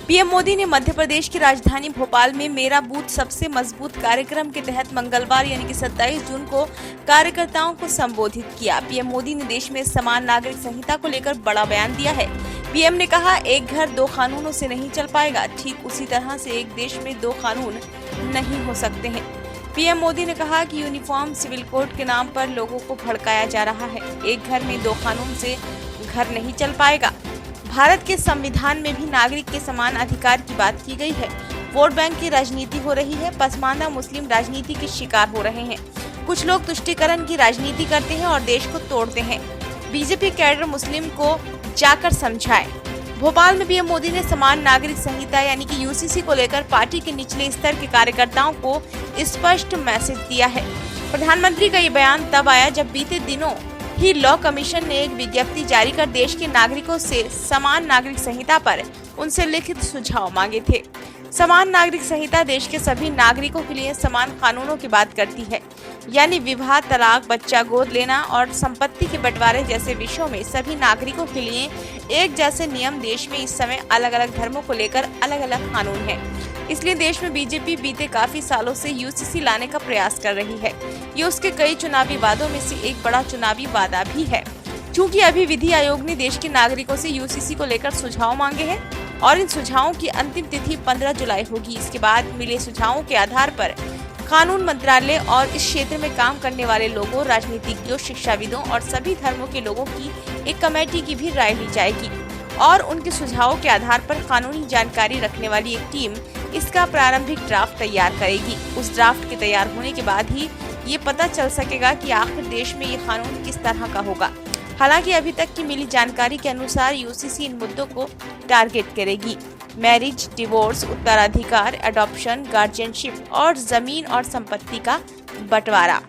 PM Modi ने मध्य प्रदेश की राजधानी भोपाल में मेरा बूथ सबसे मजबूत कार्यक्रम के तहत मंगलवार यानी कि 27 जून को कार्यकर्ताओं को संबोधित किया। पीएम मोदी ने देश में समान नागरिक संहिता को लेकर बड़ा बयान दिया है। पीएम ने कहा, एक घर दो कानूनों से नहीं चल पाएगा, ठीक उसी तरह से एक देश में दो कानून नहीं हो सकते हैं। पीएम मोदी ने कहा कि यूनिफॉर्म सिविल कोड के नाम पर लोगों को भड़काया जा रहा है। एक घर में दो कानून से घर नहीं चल पाएगा। भारत के संविधान में भी नागरिक के समान अधिकार की बात की गई है। वोट बैंक की राजनीति हो रही है। पसमानदा मुस्लिम राजनीति के शिकार हो रहे हैं। कुछ लोग तुष्टीकरण की राजनीति करते हैं और देश को तोड़ते हैं। बीजेपी कैडर मुस्लिम को जाकर समझाए। भोपाल में पीएम मोदी ने समान नागरिक संहिता यानी कि यूसीसी को लेकर पार्टी के निचले स्तर के कार्यकर्ताओं को स्पष्ट मैसेज दिया है। प्रधानमंत्री का ये बयान तब आया जब बीते दिनों ही लॉ कमीशन ने एक विज्ञप्ति जारी कर देश के नागरिकों से समान नागरिक संहिता पर उनसे लिखित सुझाव मांगे थे। समान नागरिक संहिता देश के सभी नागरिकों के लिए समान कानूनों की बात करती है, यानी विवाह, तलाक, बच्चा गोद लेना और संपत्ति के बंटवारे जैसे विषयों में सभी नागरिकों के लिए एक जैसे नियम। देश में इस समय अलग अलग धर्मों को लेकर अलग अलग कानून हैं। इसलिए देश में बीजेपी बीते काफी सालों से यूसीसी लाने का प्रयास कर रही है। ये उसके कई चुनावी वादों में से एक बड़ा चुनावी वादा भी है। क्योंकि अभी विधि आयोग ने देश के नागरिकों से यूसीसी को लेकर सुझाव मांगे हैं और इन सुझावों की अंतिम तिथि 15 जुलाई होगी। इसके बाद मिले सुझावों के आधार पर कानून मंत्रालय और इस क्षेत्र में काम करने वाले लोगों, राजनीतिज्ञों, शिक्षाविदों और सभी धर्मों के लोगों की एक कमेटी की भी राय ली जाएगी और उनके सुझावों के आधार पर कानूनी जानकारी रखने वाली एक टीम इसका प्रारंभिक ड्राफ्ट तैयार करेगी। उस ड्राफ्ट के तैयार होने के बाद ही ये पता चल सकेगा कि आखिर देश में ये कानून किस तरह का होगा। हालांकि अभी तक की मिली जानकारी के अनुसार यूसीसी इन मुद्दों को टारगेट करेगी: मैरिज, डिवोर्स, उत्तराधिकार, अडॉप्शन, गार्जियनशिप और जमीन और संपत्ति का बंटवारा।